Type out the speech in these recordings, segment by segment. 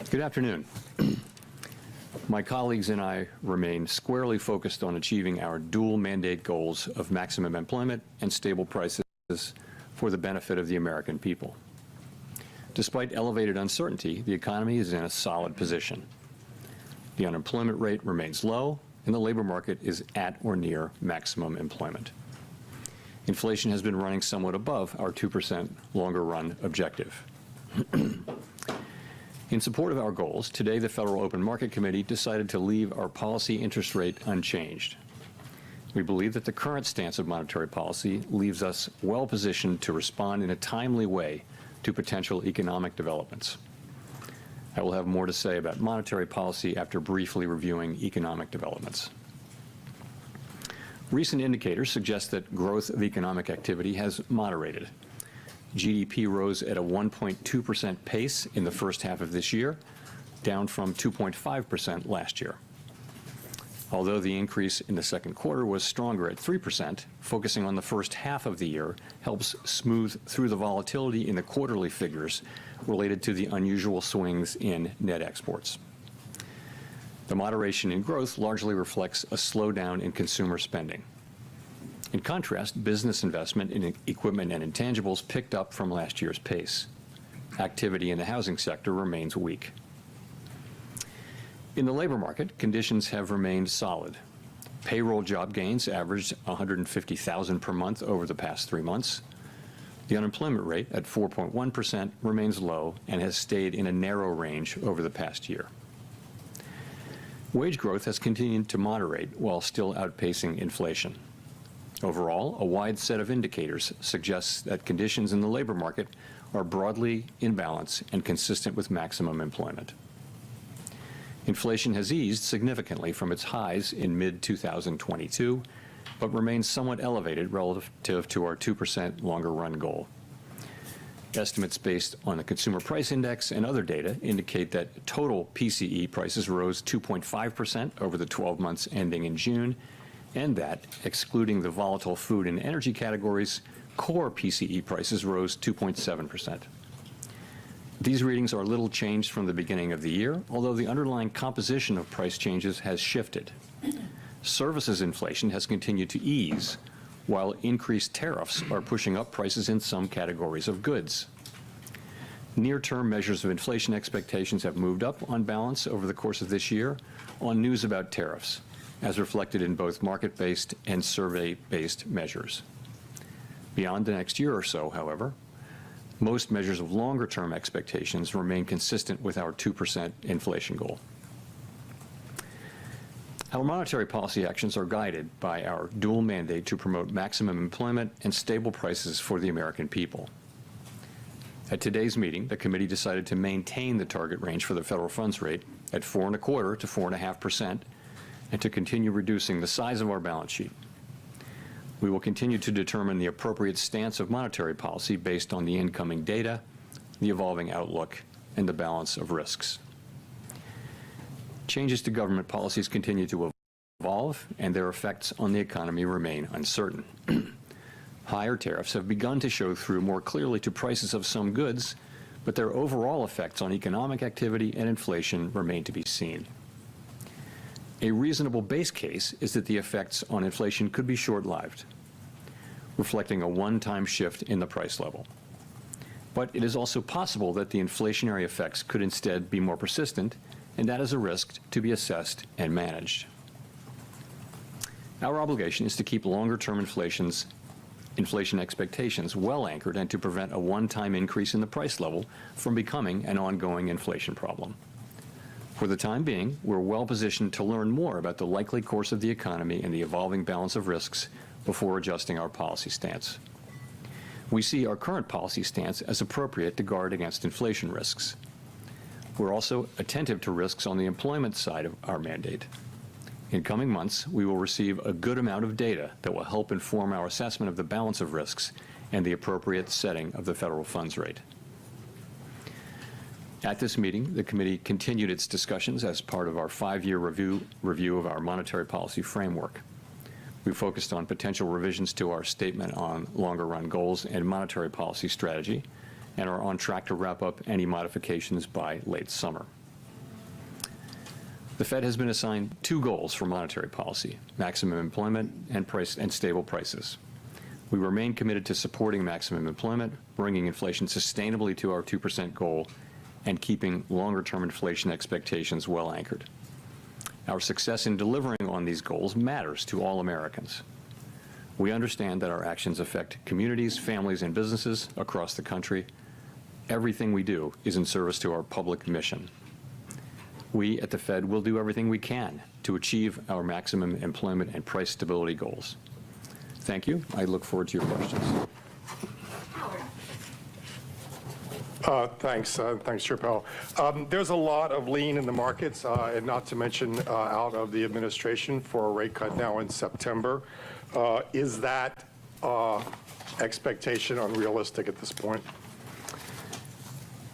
Good afternoon. My colleagues and I remain squarely focused on achieving our dual mandate goals of maximum employment and stable prices for the benefit of the American people. Despite elevated uncertainty, the economy is in a solid position. The unemployment rate remains low, and the labor market is at or near maximum employment. Inflation has been running somewhat above our 2% longer run objective. In support of our goals, today the Federal Open Market Committee decided to leave our policy interest rate unchanged. We believe that the current stance of monetary policy leaves us well positioned to respond in a timely way to potential economic developments. I will have more to say about monetary policy after briefly reviewing economic developments. Recent indicators suggest that growth of economic activity has moderated. GDP rose at a 1.2% pace in the first half of this year, down from 2.5% last year. Although the increase in the second quarter was stronger at 3%, focusing on the first half of the year helps smooth through the volatility in the quarterly figures related to the unusual swings in net exports. The moderation in growth largely reflects a slowdown in consumer spending. In contrast, business investment in equipment and intangibles picked up from last year's pace. Activity in the housing sector remains weak. In the labor market, conditions have remained solid. Payroll job gains averaged 150,000 per month over the past 3 months. The unemployment rate at 4.1% remains low and has stayed in a narrow range over the past year. Wage growth has continued to moderate while still outpacing inflation. Overall, a wide set of indicators suggests that conditions in the labor market are broadly in balance and consistent with maximum employment. Inflation has eased significantly from its highs in mid-2022, but remains somewhat elevated relative to our 2% longer run goal. Estimates based on the Consumer Price Index and other data indicate that total PCE prices rose 2.5% over the 12 months ending in June, and that, excluding the volatile food and energy categories, core PCE prices rose 2.7%. These readings are little changed from the beginning of the year, although the underlying composition of price changes has shifted. Services inflation has continued to ease, while increased tariffs are pushing up prices in some categories of goods. Near-term measures of inflation expectations have moved up on balance over the course of this year on news about tariffs, as reflected in both market-based and survey-based measures. Beyond the next year or so, however, most measures of longer-term expectations remain consistent with our 2% inflation goal. Our monetary policy actions are guided by our dual mandate to promote maximum employment and stable prices for the American people. At today's meeting, the committee decided to maintain the target range for the federal funds rate at 4.25% to 4.5%, and to continue reducing the size of our balance sheet. We will continue to determine the appropriate stance of monetary policy based on the incoming data, the evolving outlook, and the balance of risks. Changes to government policies continue to evolve, and their effects on the economy remain uncertain. Higher tariffs have begun to show through more clearly to prices of some goods, but their overall effects on economic activity and inflation remain to be seen. A reasonable base case is that the effects on inflation could be short-lived, reflecting a one-time shift in the price level. But it is also possible that the inflationary effects could instead be more persistent, and that is a risk to be assessed and managed. Our obligation is to keep longer-term inflation expectations well anchored and to prevent a one-time increase in the price level from becoming an ongoing inflation problem. For the time being, we're well positioned to learn more about the likely course of the economy and the evolving balance of risks before adjusting our policy stance. We see our current policy stance as appropriate to guard against inflation risks. We're also attentive to risks on the employment side of our mandate. In coming months, we will receive a good amount of data that will help inform our assessment of the balance of risks and the appropriate setting of the federal funds rate. At this meeting, the committee continued its discussions as part of our 5-year review of our monetary policy framework. We focused on potential revisions to our statement on longer-run goals and monetary policy strategy, and are on track to wrap up any modifications by late summer. The Fed has been assigned two goals for monetary policy: maximum employment and stable prices. We remain committed to supporting maximum employment, bringing inflation sustainably to our 2% goal, and keeping longer-term inflation expectations well anchored. Our success in delivering on these goals matters to all Americans. We understand that our actions affect communities, families, and businesses across the country. Everything we do is in service to our public mission. We at the Fed will do everything we can to achieve our maximum employment and price stability goals. Thank you. I look forward to your questions. Thanks, Chair Powell. There's a lot of lean in the markets, and not to mention out of the administration for a rate cut now in September. Is that expectation unrealistic at this point?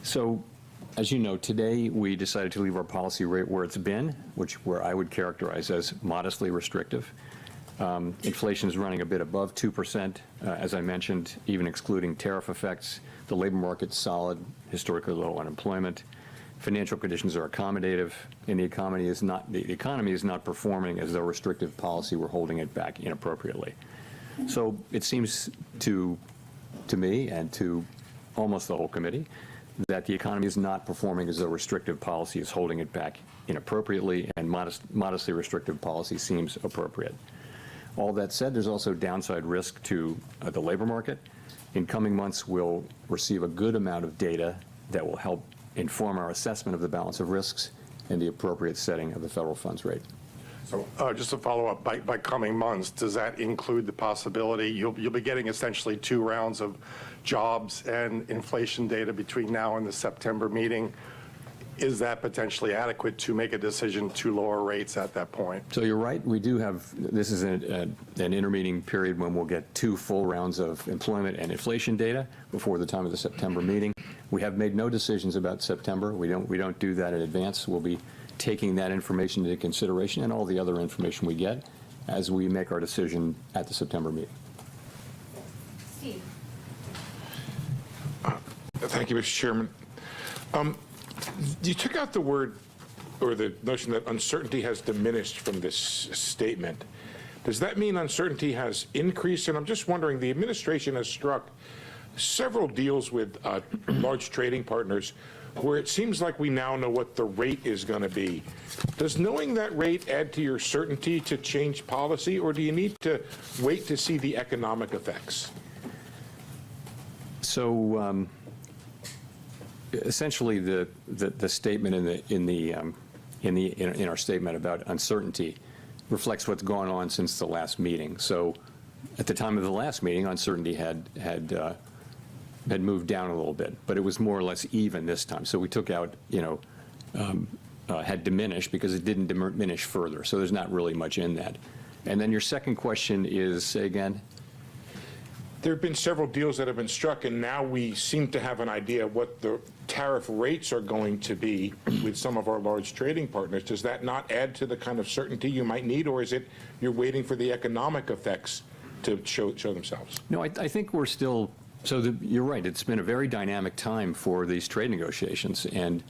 So, as you know, today we decided to leave our policy rate where it's been, where I would characterize as modestly restrictive. Inflation is running a bit above 2%, as I mentioned, even excluding tariff effects. The labor market's solid, historically low unemployment. Financial conditions are accommodative, and the economy is not performing as though restrictive policy were holding it back inappropriately. So it seems to me and to almost the whole committee that the economy is not performing as though restrictive policy is holding it back inappropriately, and modestly restrictive policy seems appropriate. All that said, there's also downside risk to the labor market. In coming months, we'll receive a good amount of data that will help inform our assessment of the balance of risks and the appropriate setting of the federal funds rate. So just to follow up, by coming months, does that include the possibility you'll be getting essentially 2 rounds of jobs and inflation data between now and the September meeting? Is that potentially adequate to make a decision to lower rates at that point? So you're right. We do have, this is an intermeeting period when we'll get 2 full rounds of employment and inflation data before the time of the September meeting. We have made no decisions about September. We don't do that in advance. We'll be taking that information into consideration and all the other information we get as we make our decision at the September meeting. Steve. Thank you, Mr. Chairman. You took out the word, or the notion that uncertainty has diminished from this statement. Does that mean uncertainty has increased? And I'm just wondering, the administration has struck several deals with large trading partners where it seems like we now know what the rate is going to be. Does knowing that rate add to your certainty to change policy, or do you need to wait to see the economic effects? So essentially, the statement in our statement about uncertainty reflects what's gone on since the last meeting. So at the time of the last meeting, uncertainty had moved down a little bit, but it was more or less even this time. So we took out, had diminished because it didn't diminish further. So there's not really much in that. And then your second question is, say again? There have been several deals that have been struck, and now we seem to have an idea of what the tariff rates are going to be with some of our large trading partners. Does that not add to the kind of certainty you might need, or is it you're waiting for the economic effects to show themselves? No, I think we're still, you're right, it's been a very dynamic time for these trade negotiations, and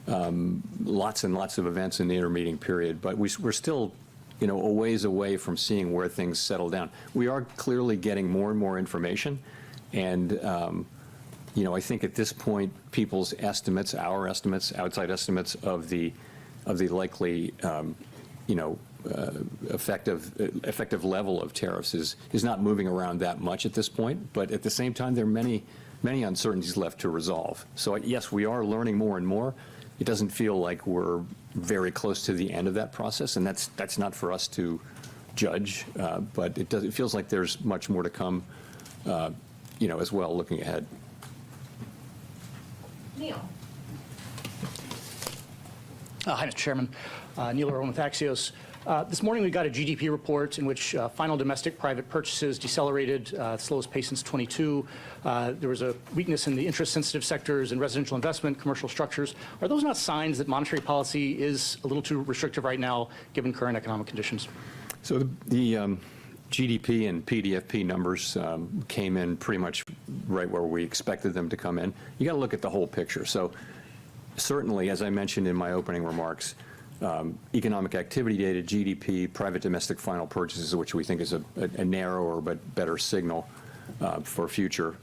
lots and lots of events in the intermeeting period, but we're still a ways away from seeing where things settle down. We are clearly getting more and more information, and I think at this point, people's estimates, our estimates, outside estimates of the likely, effective level of tariffs is not moving around that much at this point. But at the same time, there are many uncertainties left to resolve. So yes, we are learning more and more. It doesn't feel like we're very close to the end of that process, and that's not for us to judge. But it feels like there's much more to come, as well, looking ahead. Neil. Hi, Mr. Chairman. Neil Jerome with Axios. This morning we got a GDP report in which final domestic private purchases decelerated, slowest pace since 22. There was a weakness in the interest-sensitive sectors and residential investment, commercial structures. Are those not signs that monetary policy is a little too restrictive right now, given current economic conditions? So the GDP and PDFP numbers came in pretty much right where we expected them to come in. You got to look at the whole picture. So certainly, as I mentioned in my opening remarks, economic activity data, GDP, private domestic final purchases, which we think is a narrower but better signal for future,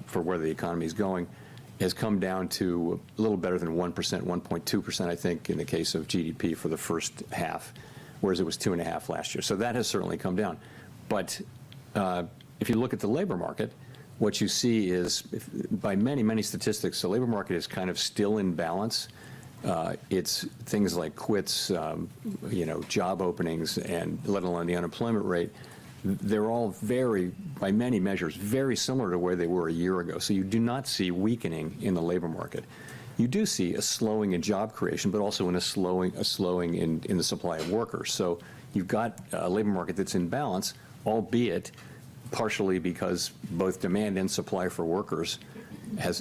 for where the economy is going, has come down to a little better than 1%, 1.2%, I think, in the case of GDP for the first half, whereas it was 2.5% last year. So that has certainly come down. But if you look at the labor market, what you see is, by many, many statistics, the labor market is kind of still in balance. It's things like quits, job openings, and let alone the unemployment rate. They're all by many measures, very similar to where they were a year ago. So you do not see weakening in the labor market. You do see a slowing in job creation, but also a slowing in the supply of workers. So you've got a labor market that's in balance, albeit partially because both demand and supply for workers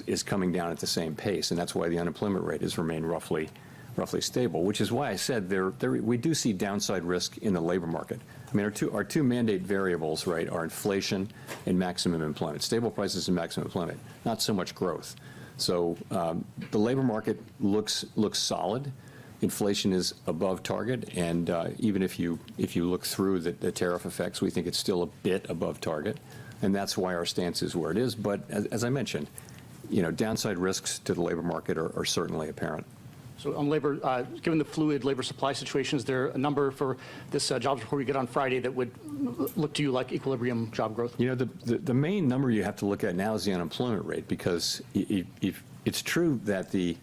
is coming down at the same pace, and that's why the unemployment rate has remained roughly stable, which is why I said we do see downside risk in the labor market. I mean, our two mandate variables, right, are inflation and maximum employment, stable prices and maximum employment, not so much growth. So the labor market looks solid. Inflation is above target, and even if you look through the tariff effects, we think it's still a bit above target, and that's why our stance is where it is. But as I mentioned, downside risks to the labor market are certainly apparent. So on labor, given the fluid labor supply situation, is there a number for this jobs report we get on Friday that would look to you like equilibrium job growth? The main number you have to look at now is the unemployment rate, because it's true that the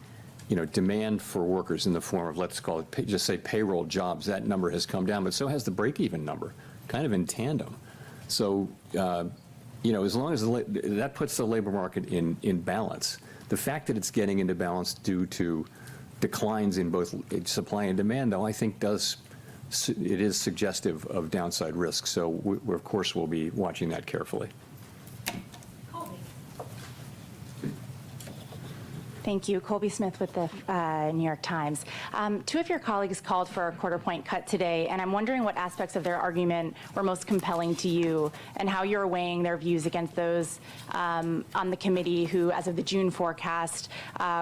demand for workers in the form of, let's call it, just say payroll jobs, that number has come down, but so has the break-even number, kind of in tandem. So, as long as that puts the labor market in balance, the fact that it's getting into balance due to declines in both supply and demand, though, I think it is suggestive of downside risk. So we of course, will be watching that carefully. Thank you. Colby Smith with the New York Times. Two of your colleagues called for a quarter-point cut today, and I'm wondering what aspects of their argument were most compelling to you and how you're weighing their views against those on the committee who, as of the June forecast,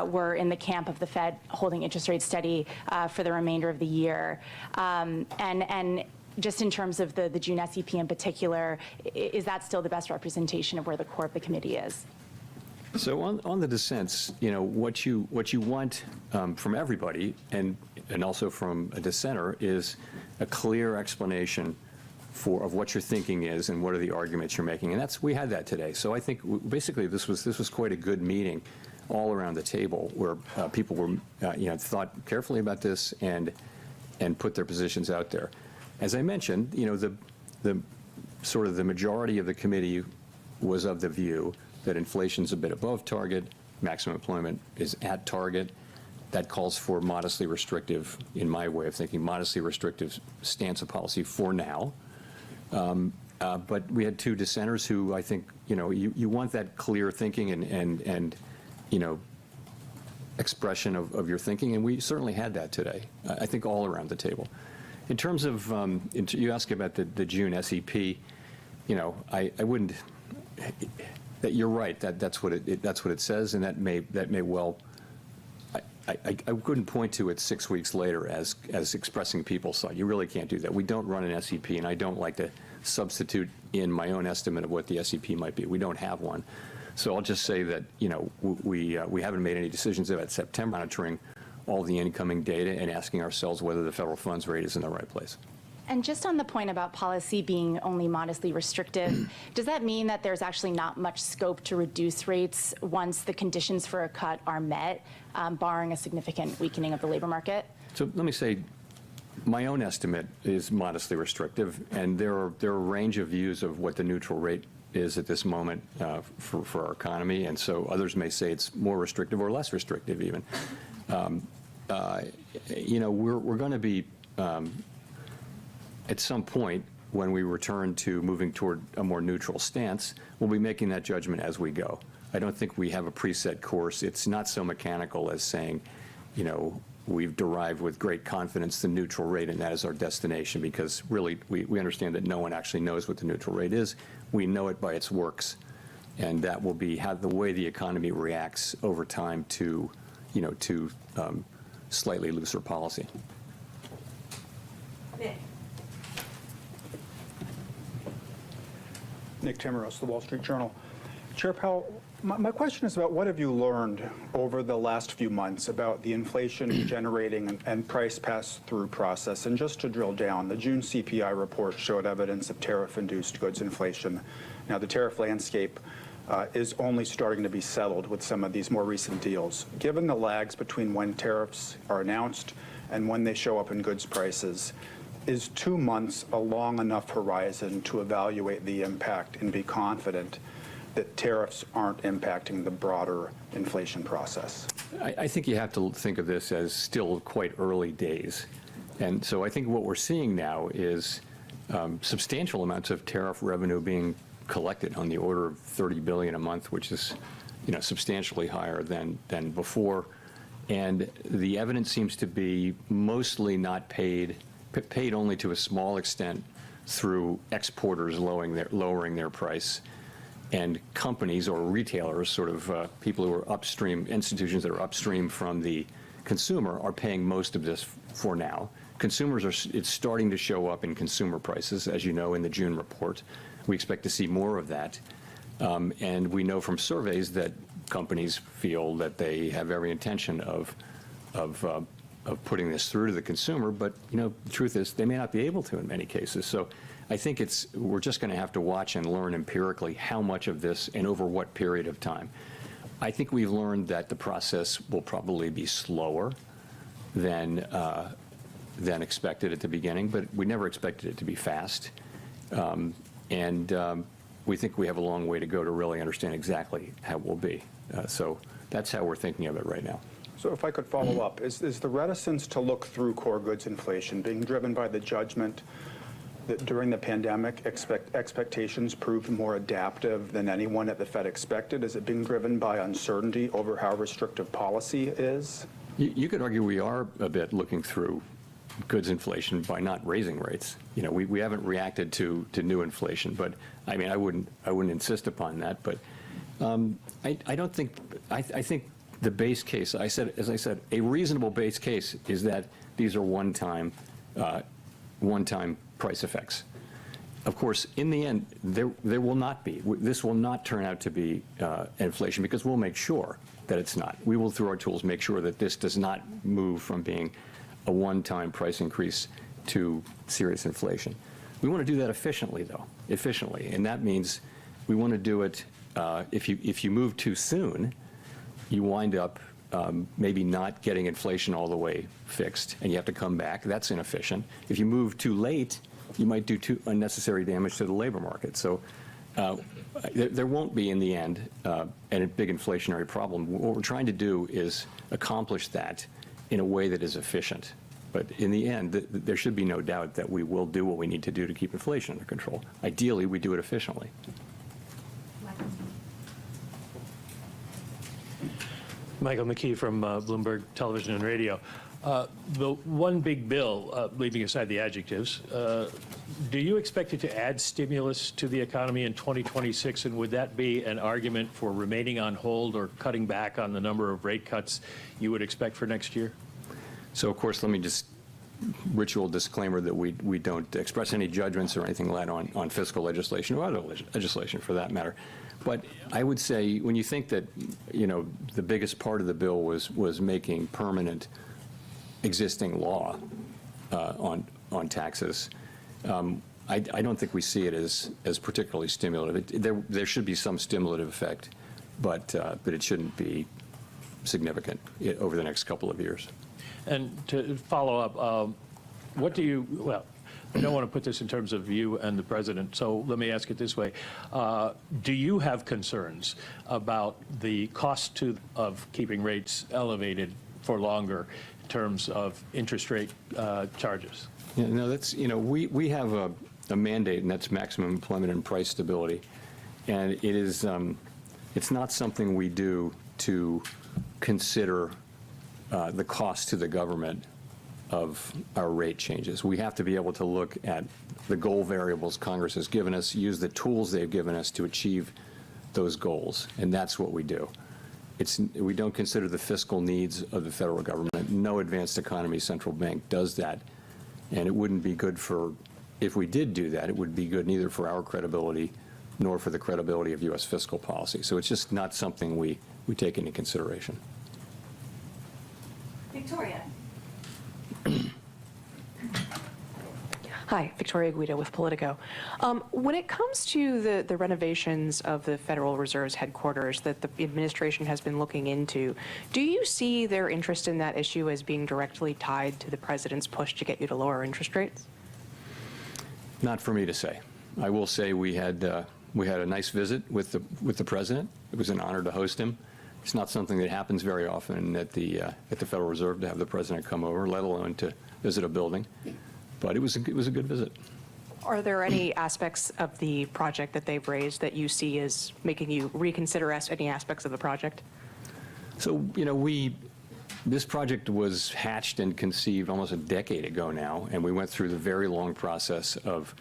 were in the camp of the Fed holding interest rates steady for the remainder of the year. And just in terms of the June SEP in particular, is that still the best representation of where the core of the committee is? So on the dissents, what you want from everybody, and also from a dissenter, is a clear explanation of what your thinking is and what are the arguments you're making, and we had that today. So I think basically this was quite a good meeting all around the table, where people were thought carefully about this and put their positions out there. As I mentioned, the sort of the majority of the committee was of the view that inflation's a bit above target, maximum employment is at target. That calls for modestly restrictive, in my way of thinking, modestly restrictive stance of policy for now. But we had two dissenters who I think, you want that clear thinking and expression of your thinking, and we certainly had that today, I think all around the table. In terms of, you asked about the June SEP, I wouldn't, that you're right, that's what it says, and that may well, I couldn't point to it 6 weeks later as expressing people's thought. You really can't do that. We don't run an SEP, and I don't like to substitute in my own estimate of what the SEP might be. We don't have one. So I'll just say that, we haven't made any decisions about September, monitoring all the incoming data and asking ourselves whether the federal funds rate is in the right place. And just on the point about policy being only modestly restrictive, does that mean that there's actually not much scope to reduce rates once the conditions for a cut are met, barring a significant weakening of the labor market? So let me say, my own estimate is modestly restrictive, and there are a range of views of what the neutral rate is at this moment for our economy, and so others may say it's more restrictive or less restrictive even. We're going to be at some point, when we return to moving toward a more neutral stance, we'll be making that judgment as we go. I don't think we have a preset course. It's not so mechanical as saying, we've derived with great confidence the neutral rate and that is our destination, because really we understand that no one actually knows what the neutral rate is. We know it by its works, and that will be the way the economy reacts over time to, slightly looser policy. Nick Timmeros, The Wall Street Journal. Chair Powell, my question is about what have you learned over the last few months about the inflation generating and price pass-through process? And just to drill down, the June CPI report showed evidence of tariff-induced goods inflation. Now, the tariff landscape is only starting to be settled with some of these more recent deals. Given the lags between when tariffs are announced and when they show up in goods prices, is 2 months a long enough horizon to evaluate the impact and be confident that tariffs aren't impacting the broader inflation process? I think you have to think of this as still quite early days. And so I think what we're seeing now is substantial amounts of tariff revenue being collected on the order of $30 billion a month, which is, substantially higher than before. And the evidence seems to be mostly not paid only to a small extent through exporters lowering their price, and companies or retailers, sort of people who are upstream, institutions that are upstream from the consumer, are paying most of this for now. It's starting to show up in consumer prices, as you know, in the June report. We expect to see more of that. And we know from surveys that companies feel that they have every intention of putting this through to the consumer, but the truth is they may not be able to in many cases. So I think we're just going to have to watch and learn empirically how much of this and over what period of time. I think we've learned that the process will probably be slower than expected at the beginning, but we never expected it to be fast. We think we have a long way to go to really understand exactly how it will be. So that's how we're thinking of it right now. So if I could follow up, is the reticence to look through core goods inflation being driven by the judgment that during the pandemic expectations proved more adaptive than anyone at the Fed expected? Is it being driven by uncertainty over how restrictive policy is? You could argue we are a bit looking through goods inflation by not raising rates. We haven't reacted to new inflation, but I mean, I wouldn't insist upon that. But I don't think, I think the base case, as I said, a reasonable base case is that these are one-time price effects. Of course, in the end, there will not be. This will not turn out to be inflation, because we'll make sure that it's not. We will, through our tools, make sure that this does not move from being a one-time price increase to serious inflation. We want to do that efficiently, though, and that means we want to do it. If you move too soon, you wind up maybe not getting inflation all the way fixed, and you have to come back. That's inefficient. If you move too late, you might do unnecessary damage to the labor market. So there won't be, in the end, a big inflationary problem. What we're trying to do is accomplish that in a way that is efficient. But in the end, there should be no doubt that we will do what we need to do to keep inflation under control. Ideally, we do it efficiently. Michael McKee from Bloomberg Television and Radio. The one big bill, leaving aside the adjectives, do you expect it to add stimulus to the economy in 2026? And would that be an argument for remaining on hold or cutting back on the number of rate cuts you would expect for next year? So, of course, let me just ritual disclaimer that we don't express any judgments or anything like that on fiscal legislation or other legislation for that matter. But I would say when you think that, the biggest part of the bill was making permanent existing law on taxes, I don't think we see it as particularly stimulative. There should be some stimulative effect, but it shouldn't be significant over the next couple of years. And to follow up, I don't want to put this in terms of you and the president, so let me ask it this way. Do you have concerns about the cost of keeping rates elevated for longer in terms of interest rate charges? Yeah, no, that's, we have a mandate, and that's maximum employment and price stability. And it is, it's not something we do to consider the cost to the government of our rate changes. We have to be able to look at the goal variables Congress has given us, use the tools they've given us to achieve those goals, and that's what we do. We don't consider the fiscal needs of the federal government. No advanced economy central bank does that. And it wouldn't be good for, if we did do that, it would be good neither for our credibility nor for the credibility of U.S. fiscal policy. So it's just not something we take into consideration. Victoria. Hi, Victoria Guida with Politico. When it comes to the renovations of the Federal Reserve's headquarters that the administration has been looking into, do you see their interest in that issue as being directly tied to the president's push to get you to lower interest rates? Not for me to say. I will say we had a nice visit with the president. It was an honor to host him. It's not something that happens very often at the Federal Reserve to have the president come over, let alone to visit a building. But it was a good visit. Are there any aspects of the project that they've raised that you see as making you reconsider any aspects of the project? So, this project was hatched and conceived almost a decade ago now, and we went through the very long process of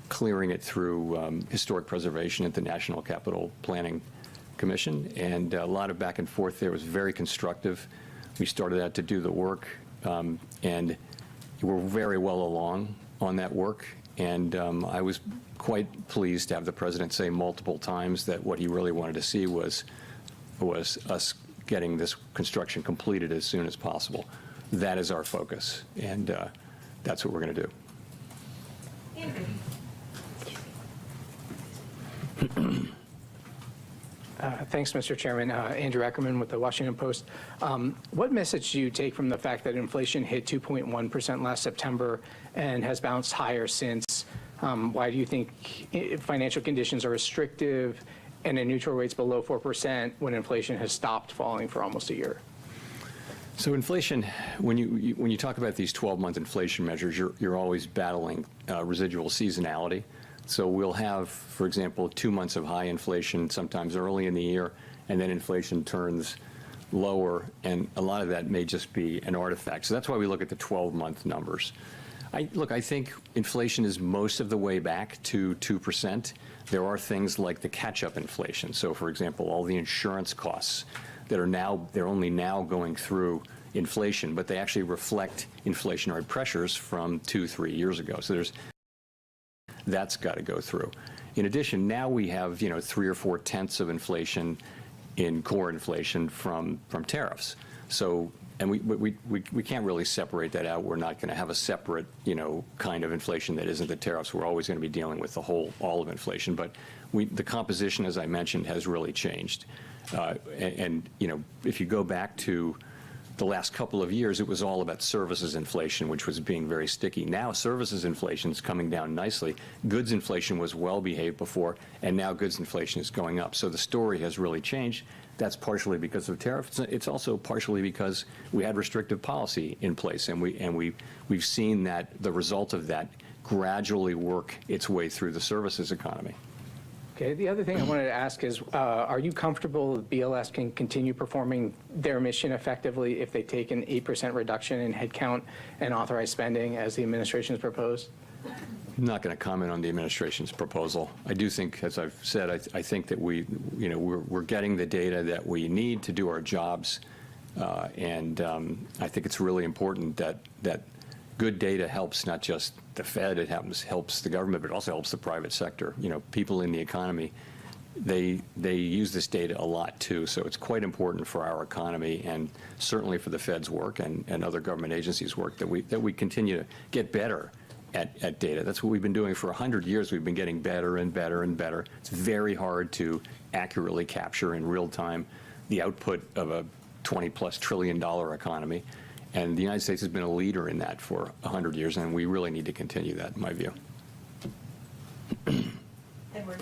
clearing it through historic preservation at the National Capital Planning Commission, and a lot of back and forth there. It was very constructive. We started out to do the work, and we're very well along on that work, and I was quite pleased to have the president say multiple times that what he really wanted to see was us getting this construction completed as soon as possible. That is our focus, and that's what we're going to do. Thanks, Mr. Chairman. Andrew Ackerman with the Washington Post. What message do you take from the fact that inflation hit 2.1% last September and has bounced higher since? Why do you think financial conditions are restrictive and a neutral rate's below 4% when inflation has stopped falling for almost a year? So inflation, when you talk about these 12-month inflation measures, you're always battling residual seasonality. So we'll have, for example, 2 months of high inflation sometimes early in the year, and then inflation turns lower, and a lot of that may just be an artifact. So that's why we look at the 12-month numbers. I think inflation is most of the way back to 2%. There are things like the catch-up inflation. So, for example, all the insurance costs that they're only now going through inflation, but they actually reflect inflationary pressures from 2-3 years ago. So that's got to go through. In addition, now we have 3 or 4 tenths of inflation in core inflation from tariffs. So, and we can't really separate that out. We're not going to have a separate kind of inflation that isn't the tariffs. We're always going to be dealing with all of inflation. But the composition, as I mentioned, has really changed. And if you go back to the last couple of years, it was all about services inflation, which was being very sticky. Now services inflation is coming down nicely. Goods inflation was well behaved before, and now goods inflation is going up. So the story has really changed. That's partially because of tariffs. It's also partially because we had restrictive policy in place, and we've seen that the result of that gradually work its way through the services economy. Okay, the other thing I wanted to ask is, are you comfortable that BLS can continue performing their mission effectively if they take an 8% reduction in headcount and authorized spending as the administration has proposed? I'm not going to comment on the administration's proposal. I do think, as I've said, I think that we're getting the data that we need to do our jobs, and I think it's really important that good data helps not just the Fed, it helps the government, but it also helps the private sector. People in the economy, they use this data a lot too, so it's quite important for our economy and certainly for the Fed's work and other government agencies' work that we continue to get better at data. That's what we've been doing for 100 years. We've been getting better and better and better. It's very hard to accurately capture in real time the output of a $20+ trillion economy. And the United States has been a leader in that for 100 years, and we really need to continue that, in my view. Edward.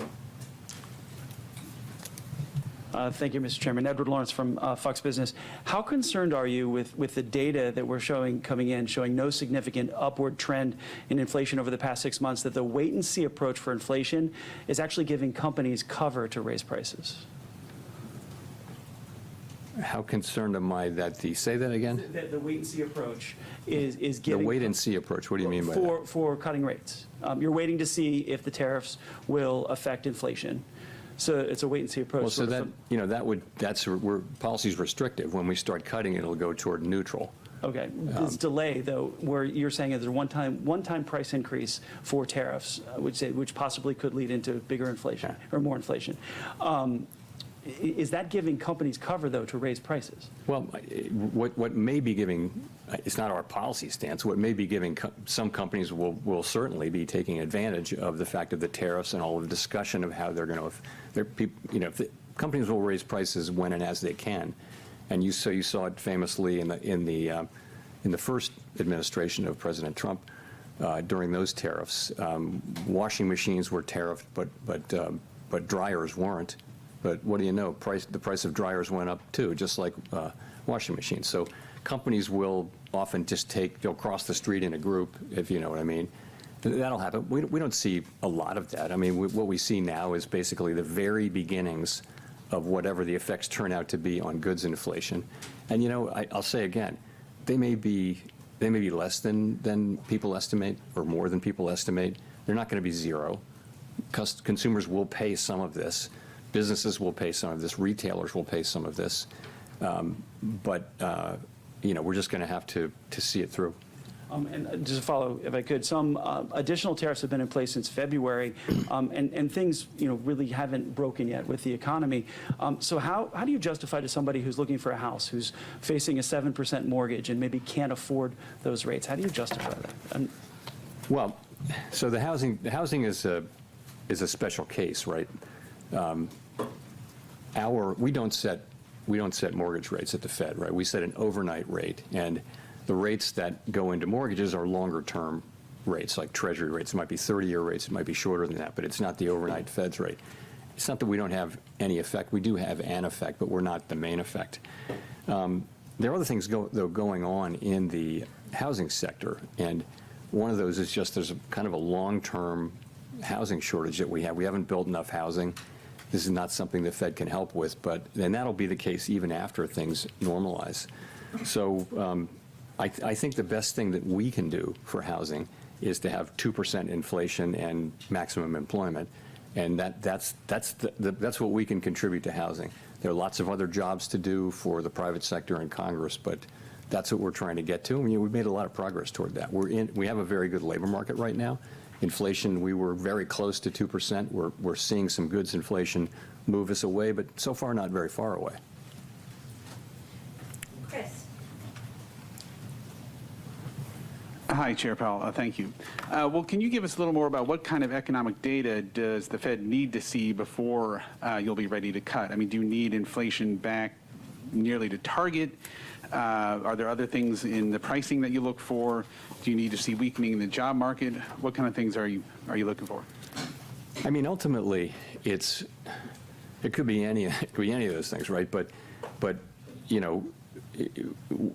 Thank you, Mr. Chairman. Edward Lawrence from Fox Business. How concerned are you with the data that we're coming in, showing no significant upward trend in inflation over the past 6 months, that the wait-and-see approach for inflation is actually giving companies cover to raise prices? How concerned am I that say that again? The wait-and-see approach is giving... The wait-and-see approach, what do you mean by that? For cutting rates. You're waiting to see if the tariffs will affect inflation. So it's a wait-and-see approach. Well, so where policy's restrictive. When we start cutting, it'll go toward neutral. Okay. This delay, though, where you're saying there's a one-time price increase for tariffs, which possibly could lead into bigger inflation or more inflation. Is that giving companies cover, though, to raise prices? Well, what may be giving, it's not our policy stance, what may be giving some companies will certainly be taking advantage of the fact of the tariffs and all of the discussion of how they're going to, companies will raise prices when and as they can. And you saw it famously in the first administration of President Trump during those tariffs. Washing machines were tariffed, but dryers weren't. But what do you know? The price of dryers went up too, just like washing machines. So companies will often they'll cross the street in a group, if you know what I mean. That'll happen. We don't see a lot of that. I mean, what we see now is basically the very beginnings of whatever the effects turn out to be on goods inflation. And I'll say again, they may be less than people estimate or more than people estimate. They're not going to be zero. Consumers will pay some of this. Businesses will pay some of this. Retailers will pay some of this. But we're just going to have to see it through. And just to follow, if I could, some additional tariffs have been in place since February, and things really haven't broken yet with the economy. So how do you justify to somebody who's looking for a house, who's facing a 7% mortgage and maybe can't afford those rates? How do you justify that? Well, so the housing is a special case, right? We don't set mortgage rates at the Fed, right? We set an overnight rate, and the rates that go into mortgages are longer term rates, like Treasury rates. It might be 30-year rates, it might be shorter than that, but it's not the overnight Fed's rate. It's not that we don't have any effect. We do have an effect, but we're not the main effect. There are other things going on in the housing sector, and one of those is just there's kind of a long-term housing shortage that we have. We haven't built enough housing. This is not something the Fed can help with, and that'll be the case even after things normalize. So I think the best thing that we can do for housing is to have 2% inflation and maximum employment, and that's what we can contribute to housing. There are lots of other jobs to do for the private sector and Congress, but that's what we're trying to get to. I mean, we've made a lot of progress toward that. We have a very good labor market right now. Inflation, we were very close to 2%. We're seeing some goods inflation move us away, but so far not very far away. Chris. Hi, Chair Powell. Thank you. Well, can you give us a little more about what kind of economic data does the Fed need to see before you'll be ready to cut? I mean, do you need inflation back nearly to target? Are there other things in the pricing that you look for? Do you need to see weakening in the job market? What kind of things are you looking for? I mean, ultimately, it could be any of those things, right? But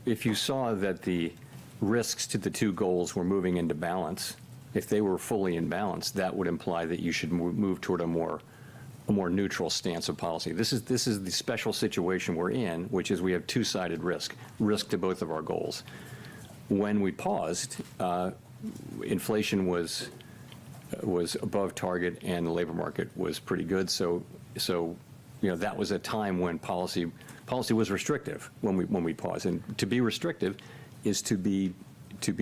if you saw that the risks to the two goals were moving into balance, if they were fully in balance, that would imply that you should move toward a more neutral stance of policy. This is the special situation we're in, which is we have two-sided risk to both of our goals. When we paused, inflation was above target and the labor market was pretty good. So that was a time when policy was restrictive when we paused. And to be restrictive is to be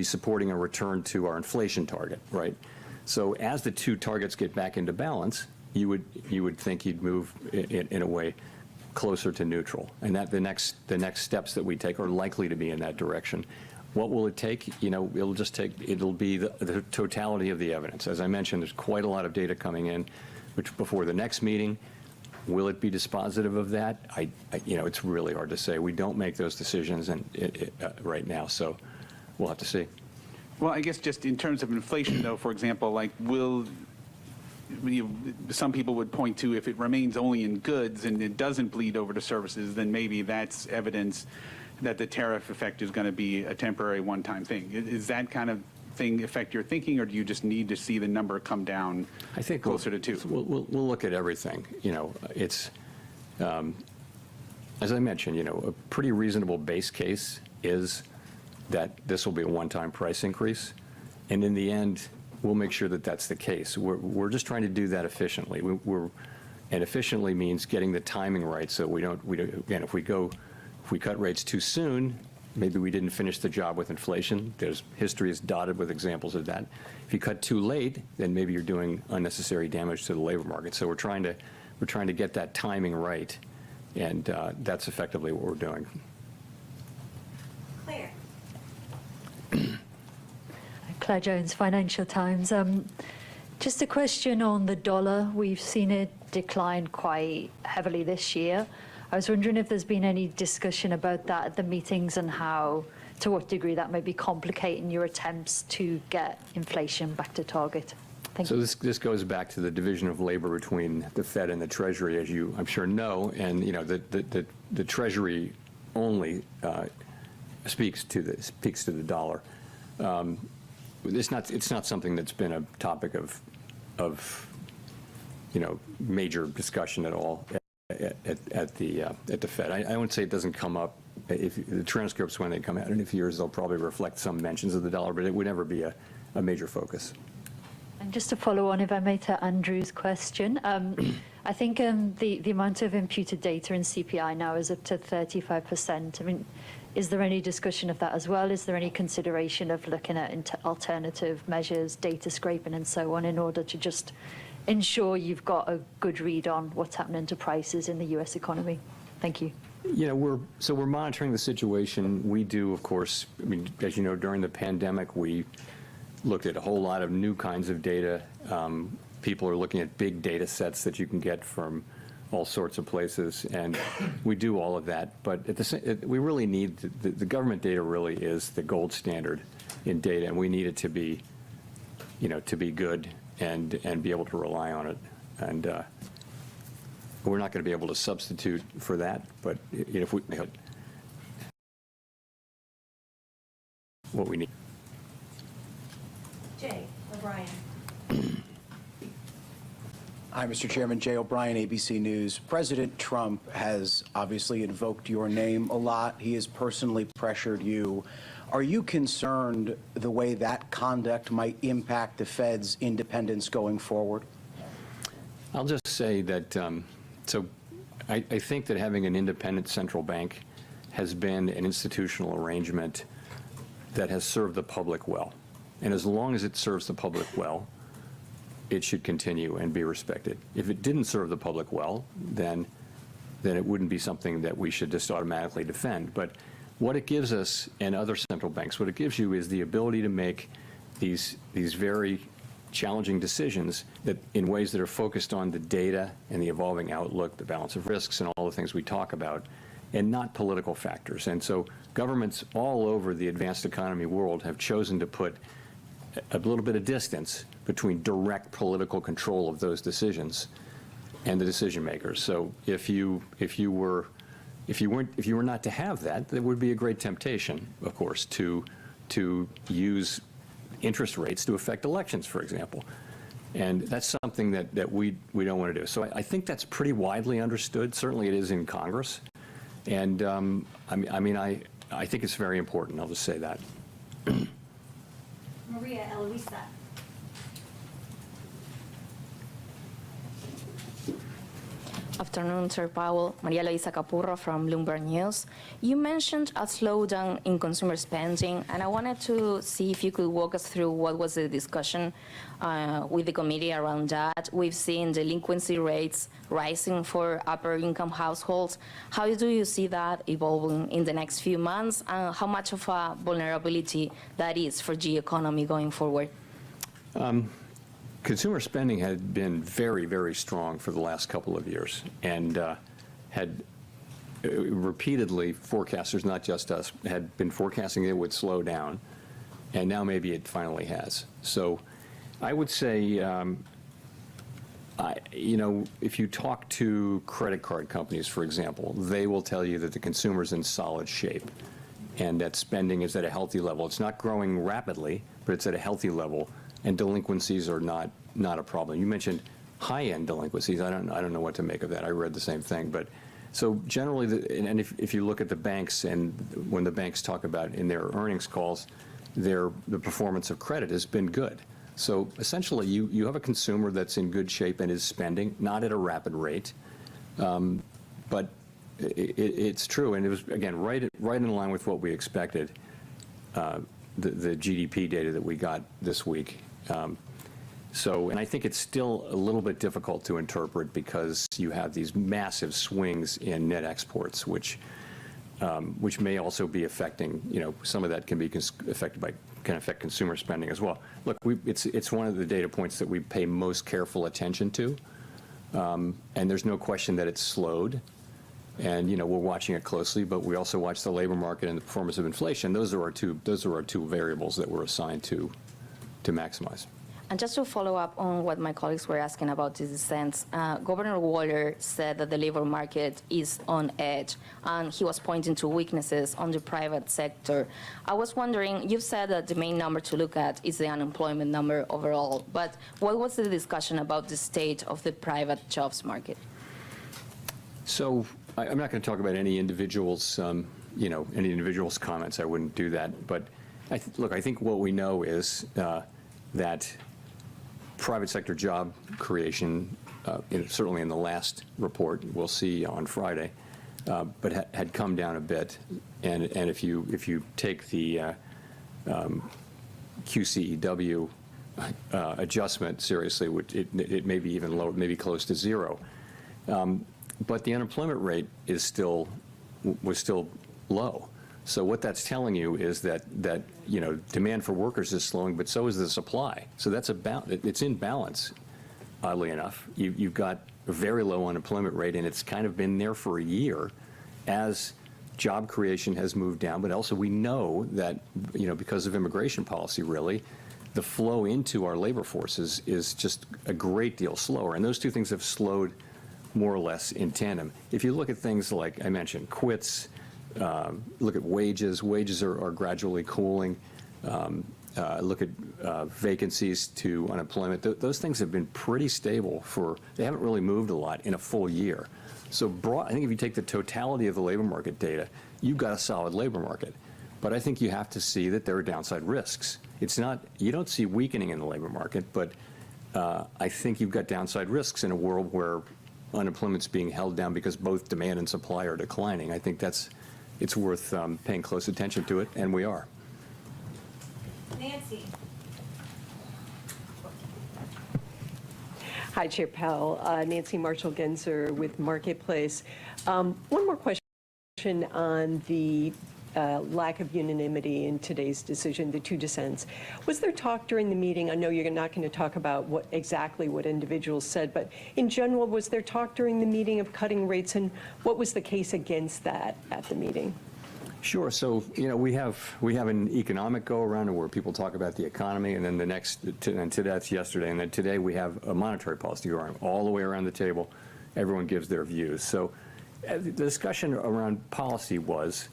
supporting a return to our inflation target, right? So as the two targets get back into balance, you would think you'd move in a way closer to neutral, and that the next steps that we take are likely to be in that direction. What will it take? It'll be the totality of the evidence. As I mentioned, there's quite a lot of data coming in, which before the next meeting, will it be dispositive of that? It's really hard to say. We don't make those decisions right now, so we'll have to see. Well, I guess just in terms of inflation, though, for example, like some people would point to if it remains only in goods and it doesn't bleed over to services, then maybe that's evidence that the tariff effect is going to be a temporary one-time thing. Is that kind of thing affect your thinking, or do you just need to see the number come down closer to 2? We'll look at everything. It's, as I mentioned, a pretty reasonable base case is that this will be a one-time price increase. And in the end, we'll make sure that that's the case. We're just trying to do that efficiently. And efficiently means getting the timing right so we don't again, if we cut rates too soon, maybe we didn't finish the job with inflation. History is dotted with examples of that. If you cut too late, then maybe you're doing unnecessary damage to the labor market. So we're trying to get that timing right, and that's effectively what we're doing. Claire. Claire Jones, Financial Times. Just a question on the dollar. We've seen it decline quite heavily this year. I was wondering if there's been any discussion about that at the meetings and to what degree that may be complicating your attempts to get inflation back to target. Thank you. So this goes back to the division of labor between the Fed and the Treasury, as you, I'm sure, know. And the Treasury only speaks to the dollar. It's not something that's been a topic of major discussion at all at the Fed. I wouldn't say it doesn't come up. If the transcripts, when they come out in a few years, they'll probably reflect some mentions of the dollar, but it would never be a major focus. And just to follow on, if I may, to Andrew's question, I think the amount of imputed data in CPI now is up to 35%. I mean, is there any discussion of that as well? Is there any consideration of looking at alternative measures, data scraping and so on, in order to just ensure you've got a good read on what's happening to prices in the U.S. economy? Thank you. We're monitoring the situation. We do, of course, I mean, as you know, during the pandemic, we looked at a whole lot of new kinds of data. People are looking at big data sets that you can get from all sorts of places, and we do all of that. But we really need the government data. Really is the gold standard in data, and we need it to be, to be good and be able to rely on it. And we're not going to be able to substitute for that. But if we what we need. Jay O'Brien. Hi, Mr. Chairman. Jay O'Brien, ABC News. President Trump has obviously invoked your name a lot. He has personally pressured you. Are you concerned the way that conduct might impact the Fed's independence going forward? I'll just say that, I think that having an independent central bank has been an institutional arrangement that has served the public well. And as long as it serves the public well, it should continue and be respected. If it didn't serve the public well, then it wouldn't be something that we should just automatically defend. But what it gives us and other central banks, what it gives you is the ability to make these very challenging decisions that in ways that are focused on the data and the evolving outlook, the balance of risks, and all the things we talk about, and not political factors. And so governments all over the advanced economy world have chosen to put a little bit of distance between direct political control of those decisions and the decision makers. So if you were not to have that, there would be a great temptation, of course, to use interest rates to affect elections, for example. And that's something that we don't want to do. So I think that's pretty widely understood. Certainly it is in Congress. And I think it's very important. I'll just say that. Maria Eloisa. Afternoon, Sir Powell. Maria Luisa Capurro from Bloomberg News. You mentioned a slowdown in consumer spending, and I wanted to see if you could walk us through what was the discussion with the committee around that. We've seen delinquency rates rising for upper-income households. How do you see that evolving in the next few months, and how much of a vulnerability that is for the economy going forward? Consumer spending had been very, very strong for the last couple of years, and had repeatedly, forecasters, not just us, had been forecasting it would slow down, and now maybe it finally has. So I would say, if you talk to credit card companies, for example, they will tell you that the consumer's in solid shape and that spending is at a healthy level. It's not growing rapidly, but it's at a healthy level. And delinquencies are not a problem. You mentioned high-end delinquencies. I don't know what to make of that. I read the same thing. But so generally, and if you look at the banks, and when the banks talk about in their earnings calls, the performance of credit has been good. So essentially, you have a consumer that's in good shape and is spending, not at a rapid rate, but It's true, and it was, again, right in line with what we expected, the GDP data that we got this week. And I think it's still a little bit difficult to interpret because you have these massive swings in net exports, which may also be affecting, some of that can be can affect consumer spending as well. Look, it's one of the data points that we pay most careful attention to, and there's no question that it's slowed. And we're watching it closely, but we also watch the labor market and the performance of inflation. Those are our two variables that we're assigned to maximize. And just to follow up on what my colleagues were asking about this sense, Governor Waller said that the labor market is on edge, and he was pointing to weaknesses on the private sector. I was wondering, you've said that the main number to look at is the unemployment number overall, but what was the discussion about the state of the private jobs market? So I'm not going to talk about any individual's, any individual's comments. I wouldn't do that. But look, I think what we know is that private sector job creation, certainly in the last report we'll see on Friday, but had come down a bit. And if you take the QCEW adjustment seriously, it may be even lower, maybe close to zero. But the unemployment rate was still low. So what that's telling you is that demand for workers is slowing, but so is the supply. So it's in balance, oddly enough. You've got a very low unemployment rate, and it's kind of been there for a year as job creation has moved down. But also we know that, because of immigration policy, really, the flow into our labor forces is just a great deal slower. And those two things have slowed more or less in tandem. If you look at things like I mentioned, quits, look at wages. Wages are gradually cooling. Look at vacancies to unemployment. Those things have been pretty stable they haven't really moved a lot in a full year. So I think if you take the totality of the labor market data, you've got a solid labor market. But I think you have to see that there are downside risks. You don't see weakening in the labor market, but I think you've got downside risks in a world where unemployment's being held down because both demand and supply are declining. I think it's worth paying close attention to it, and we are. Nancy. Hi, Chair Powell. Nancy Marshall-Genzer with Marketplace. One more question on the lack of unanimity in today's decision, the two dissents. Was there talk during the meeting? I know you're not going to talk about exactly what individuals said, but in general, was there talk during the meeting of cutting rates, and what was the case against that at the meeting? Sure. So, we have an economic go-around where people talk about the economy, and then that's yesterday, and then today we have a monetary policy go-around. All the way around the table, everyone gives their views. So the discussion around policy was,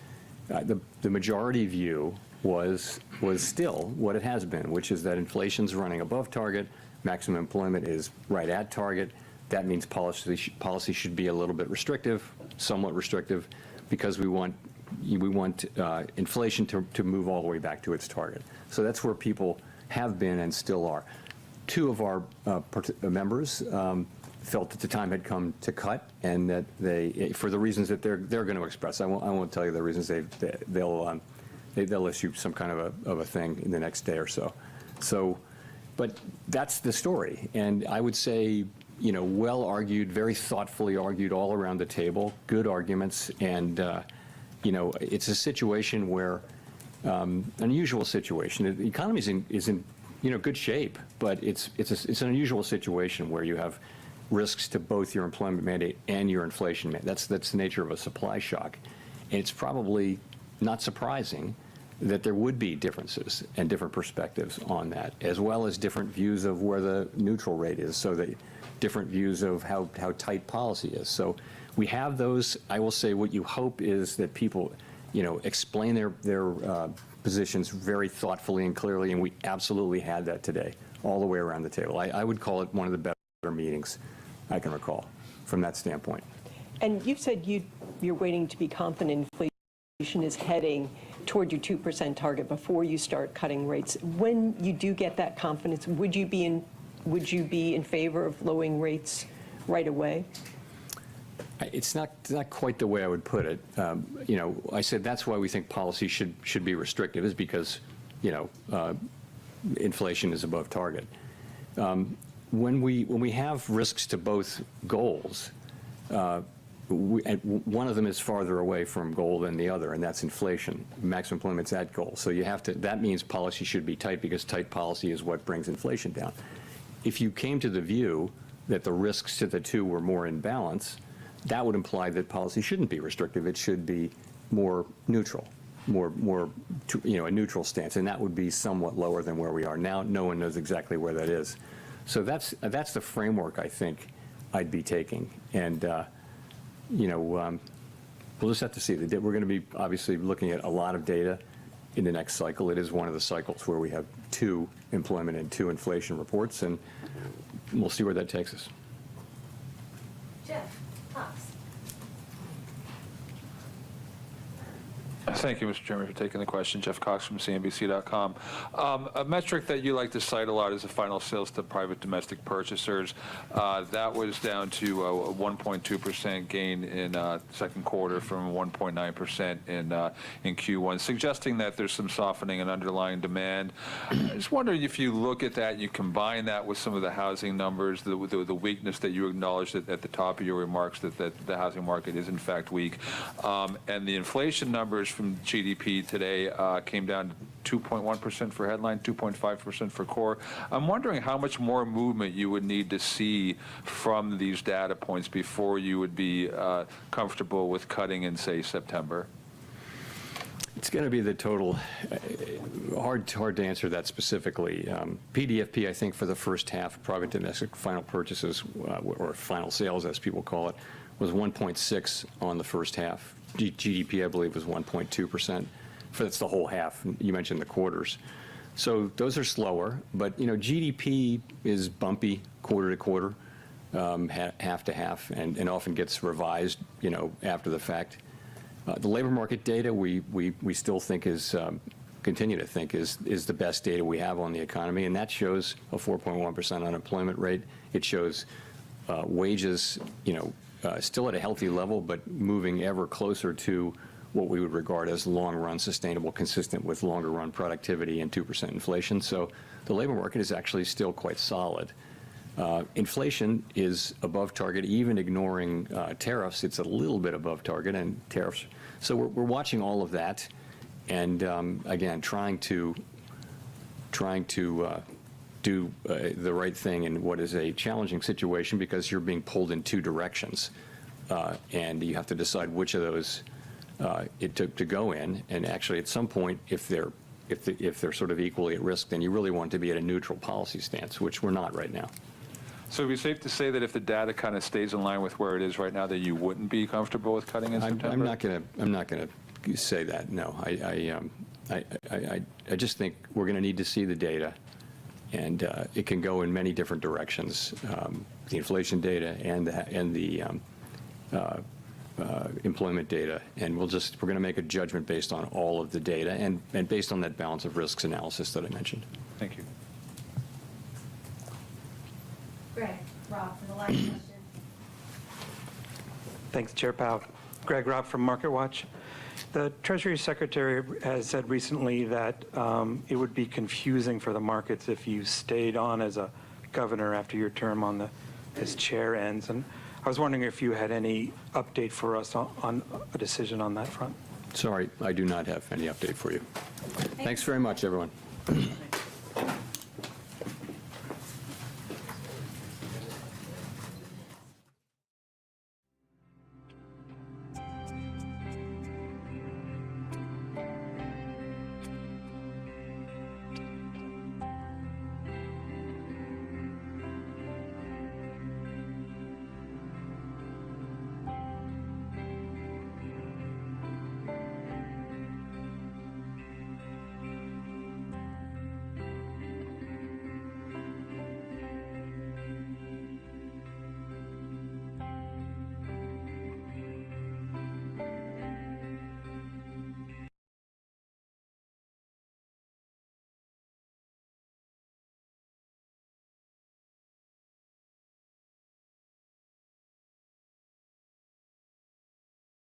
the majority view was still what it has been, which is that inflation's running above target, maximum employment is right at target. That means policy should be a little bit restrictive, somewhat restrictive, because we want inflation to move all the way back to its target. So that's where people have been and still are. Two of our members felt that the time had come to cut, and that for the reasons that they're going to express. I won't tell you the reasons. They'll issue some kind of a thing in the next day or so. But that's the story, and I would say, well argued, very thoughtfully argued all around the table, good arguments, and it's a situation where unusual situation. The economy is in good shape, but it's an unusual situation where you have risks to both your employment mandate and your inflation mandate. That's the nature of a supply shock. And it's probably not surprising that there would be differences and different perspectives on that, as well as different views of where the neutral rate is, so that different views of how tight policy is. So we have those. I will say what you hope is that people, explain their positions very thoughtfully and clearly, and we absolutely had that today, all the way around the table. I would call it one of the better meetings I can recall from that standpoint. And you've said you're waiting to be confident inflation is heading toward your 2% target before you start cutting rates. When you do get that confidence, would you be in favor of lowering rates right away? It's not quite the way I would put it. You know, I said that's why we think policy should be restrictive, is because, you know, inflation is above target. When we have risks to both goals, and one of them is farther away from goal than the other, and that's inflation. Maximum employment's at goal. So you have to, that means policy should be tight, because tight policy is what brings inflation down. If you came to the view that the risks to the two were more in balance, that would imply that policy shouldn't be restrictive. It should be more neutral, more you know, a neutral stance, and that would be somewhat lower than where we are now. No one knows exactly where that is. So that's the framework I think I'd be taking, and you know, we'll just have to see. We're going to be obviously looking at a lot of data in the next cycle. It is one of the cycles where we have 2 employment and 2 inflation reports, and we'll see where that takes us. Jeff Cox. Thank you, Mr. Chairman, for taking the question. Jeff Cox from CNBC.com. A metric that you like to cite a lot is the final sales to private domestic purchasers. That was down to a 1.2% gain in second quarter from 1.9% in Q1, suggesting that there's some softening in underlying demand. I just wondering if you look at that and you combine that with some of the housing numbers, the weakness that you acknowledged at the top of your remarks, that the housing market is in fact weak, and the inflation numbers from GDP today came down to 2.1% for headline, 2.5% for core. I'm wondering how much more movement you would need to see from these data points before you would be comfortable with cutting in, say, September. It's going to be the total. Hard to answer that specifically. PDFP, I think, for the first half, private domestic final purchases, or final sales, as people call it, was 1.6 on the first half. GDP, I believe, was 1.2%. That's the whole half. You mentioned the quarters. So those are slower, but you know, GDP is bumpy quarter to quarter, half to half, and often gets revised, you know, after the fact. The labor market data we still think is, continue to think is the best data we have on the economy, and that shows a 4.1% unemployment rate. It shows wages, you know, still at a healthy level, but moving ever closer to what we would regard as long-run sustainable, consistent with longer-run productivity and 2% inflation. So the labor market is actually still quite solid. Inflation is above target, even ignoring tariffs. It's a little bit above target, and tariffs. So we're watching all of that, and again, trying to do the right thing in what is a challenging situation, because you're being pulled in 2 directions, and you have to decide which of those to go in. And actually, at some point, if they're sort of equally at risk, then you really want to be at a neutral policy stance, which we're not right now. So it'd be safe to say that if the data kind of stays in line with where it is right now, that you wouldn't be comfortable with cutting in September? I'm not gonna say that. No, I just think we're going to need to see the data, and it can go in many different directions. The inflation data and the employment data, and we're going to make a judgment based on all of the data and based on that balance of risks analysis that I mentioned. Thank you. Greg, Rob, for the last question. Thanks, Chair Powell. Greg Robb from MarketWatch. The Treasury Secretary has said recently that it would be confusing for the markets if you stayed on as a governor after your term as chair ends. And I was wondering if you had any update for us on a decision on that front. Sorry, I do not have any update for you. Thanks very much, everyone.